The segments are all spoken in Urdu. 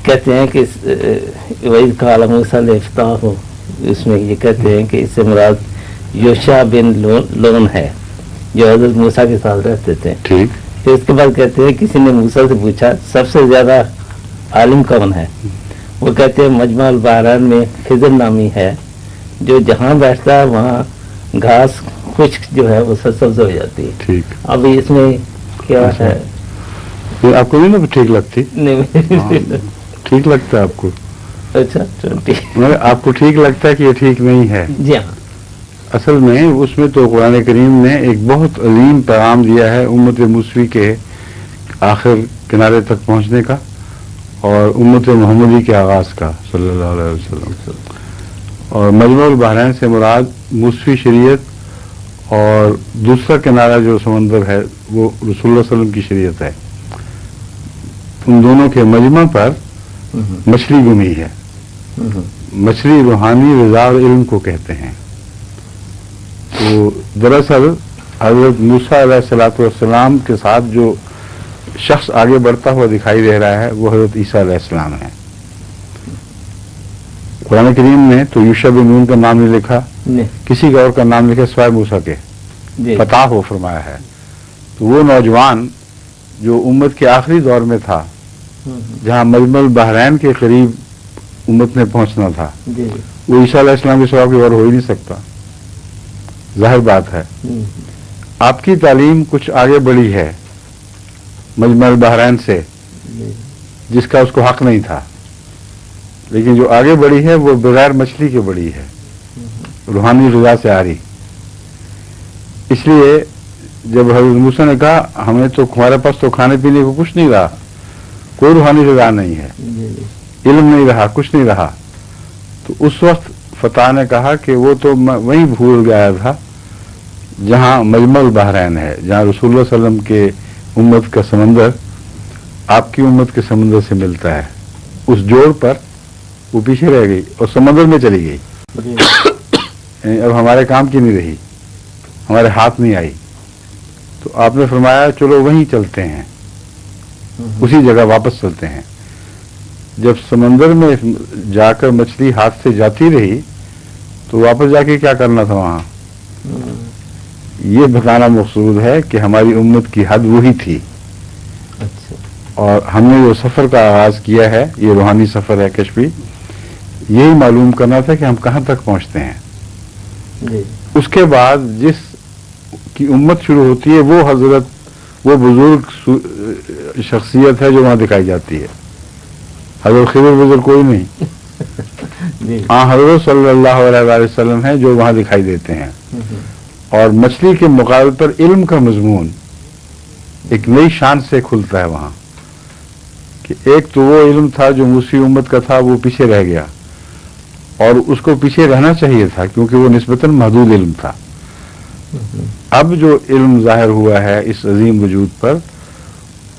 کہتے ہیں کہ وعید کا عالم افتاح ہو، اس میں یہ کہتے ہیں کہ اس سے مراد یوشع بن نون ہے جو حضرت موسیٰ کے ساتھ رہتے تھے. ٹھیک. پھر اس کے بعد کہتے ہیں کسی نے موسیٰ سے پوچھا سب سے زیادہ عالم کون ہے؟ وہ کہتے ہیں مجمع البحرین میں خضر نامی ہے جو جہاں بیٹھتا ہے وہاں گھاس خشک جو ہے وہ سبز ہو جاتی ہے. ٹھیک. اب اس میں کیا ہے؟ یہ آپ کو نہیں نا ٹھیک لگتی؟ نہیں. ٹھیک لگتا ہے آپ کو؟ اچھا آپ کو ٹھیک لگتا ہے کہ یہ ٹھیک نہیں ہے؟ جی ہاں. اصل میں اس میں تو قرآن کریم نے ایک بہت عظیم پیغام دیا ہے امت موسوی کے آخر کنارے تک پہنچنے کا اور امت محمدی کے آغاز کا صلی اللہ علیہ وسلم. اور مجمع البحرین سے مراد موسوی شریعت اور دوسرا کنارہ جو سمندر ہے وہ رسول اللہ صلی اللہ علیہ وسلم کی شریعت ہے. ان دونوں کے مجمع پر مچھلی گمی ہے. مچھلی روحانی رضا اور علم کو کہتے ہیں. تو دراصل حضرت موسیٰ علیہ الصلوۃ والسلام کے ساتھ جو شخص آگے بڑھتا ہوا دکھائی دے رہا ہے وہ حضرت عیسیٰ علیہ السلام ہے. قرآن کریم نے تو یوشع بن نون کا نام نہیں لکھا, کسی اور کا نام لکھا سوائے موسیٰ کے, فتح ہو فرمایا ہے. تو وہ نوجوان جو امت کے آخری دور میں تھا, جہاں مجمع البحرین کے قریب امت نے پہنچنا تھا, وہ عیسیٰ علیہ السلام کے سوا کوئی اور ہو ہی نہیں سکتا. ظاہر بات ہے آپ کی تعلیم کچھ آگے بڑھی ہے مجمع البحرین سے, جس کا اس کو حق نہیں تھا, لیکن جو آگے بڑھی ہے وہ بغیر مچھلی کے بڑھی ہے, روحانی رضا سے آ رہی. اس لیے جب حضرت موسیٰ نے کہا ہمیں تو ہمارے پاس تو کھانے پینے کو کچھ نہیں رہا, کوئی روحانی رضا نہیں ہے, علم نہیں رہا, کچھ نہیں رہا, تو اس وقت فتح نے کہا کہ وہ تو وہیں بھول گیا تھا جہاں مجمع البحرین ہے, جہاں رسول اللہ صلی اللہ علیہ وسلم کے امت کا سمندر آپ کی امت کے سمندر سے ملتا ہے. اس جوڑ پر وہ پیچھے رہ گئی اور سمندر میں چلی گئی. اب ہمارے کام کی نہیں رہی, ہمارے ہاتھ نہیں آئی. تو آپ نے فرمایا چلو وہیں چلتے ہیں, اسی جگہ واپس چلتے ہیں. جب سمندر میں جا کر مچھلی ہاتھ سے جاتی رہی تو واپس جا کے کیا کرنا تھا وہاں؟ یہ بتانا مقصود ہے کہ ہماری امت کی حد وہی تھی. اور ہم نے جو سفر کا آغاز کیا ہے, یہ روحانی سفر ہے کشفی, یہی معلوم کرنا تھا کہ ہم کہاں تک پہنچتے ہیں. اس کے بعد جس کی امت شروع ہوتی ہے وہ حضرت, وہ بزرگ شخصیت ہے جو وہاں دکھائی جاتی ہے. حضرت خضر بزرگ کوئی نہیں, حضرت صلی اللہ علیہ وسلم ہے جو وہاں دکھائی دیتے ہیں. اور مچھلی کے مقابل پر علم کا مضمون ایک نئی شان سے کھلتا ہے وہاں, کہ ایک تو وہ علم تھا جو موسی امت کا تھا, وہ پیچھے رہ گیا, اور اس کو پیچھے رہنا چاہیے تھا کیونکہ وہ نسبتاً محدود علم تھا. اب جو علم ظاہر ہوا ہے اس عظیم وجود پر,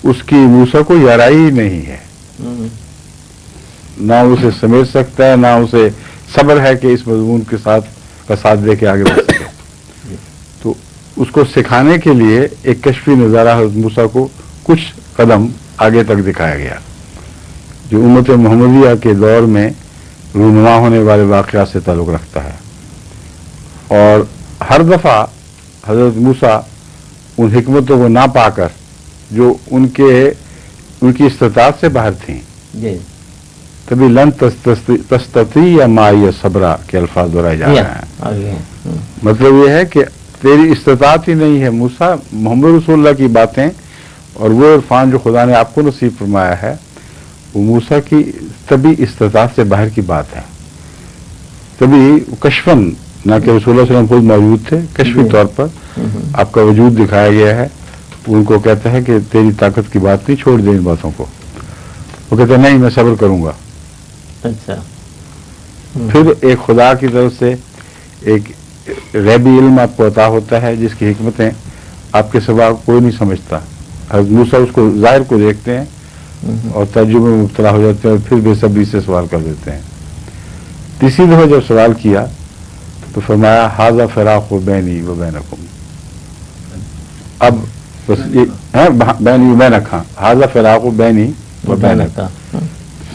اس کی موسیٰ کو یارائی ہی نہیں ہے, نہ اسے سمیٹ سکتا ہے, نہ اسے صبر ہے کہ اس مضمون کے ساتھ کا ساتھ دے کے آگے بڑھ سکے. تو اس کو سکھانے کے لیے ایک کشفی نظارہ حضرت موسیٰ کو کچھ قدم آگے تک دکھایا گیا, جو امت محمدیہ کے دور میں رونما ہونے والے واقعات سے تعلق رکھتا ہے. اور ہر دفعہ حضرت موسیٰ ان حکمتوں کو نہ پا کر جو ان کی استطاعت سے باہر تھیں, تبھی لن تستطیع معی صبرا کے الفاظ دہرائے جا رہے ہیں. مطلب یہ ہے کہ تیری استطاعت ہی نہیں ہے موسیٰ, محمد رسول اللہ کی باتیں اور وہ عرفان جو خدا نے آپ کو نصیب فرمایا ہے وہ موسیٰ کی تبھی استطاعت سے باہر کی بات ہے. تبھی کشفن, نہ کہ رسول اللہ صلی اللہ علیہ وسلم خود موجود تھے, کشفی طور پر آپ کا وجود دکھایا گیا ہے. ان کو کہتا ہے کہ تیری طاقت کی بات نہیں, چھوڑ دے ان باتوں کو. وہ کہتے ہیں نہیں میں صبر کروں گا. پھر ایک خدا کی طرف سے ایک غیبی علم آپ کو عطا ہوتا ہے جس کی حکمتیں آپ کے سوا کوئی نہیں سمجھتا. حضرت موسیٰ اس کو ظاہر کو دیکھتے ہیں اور ترجمے میں مبتلا ہو جاتے ہیں اور پھر بے صبری سے سوال کر دیتے ہیں. تیسری دفعہ جب سوال کیا تو فرمایا ھذا فراق بینی و بینکم, اب بس بینی و بینک, ھذا فراق بینی و بینک,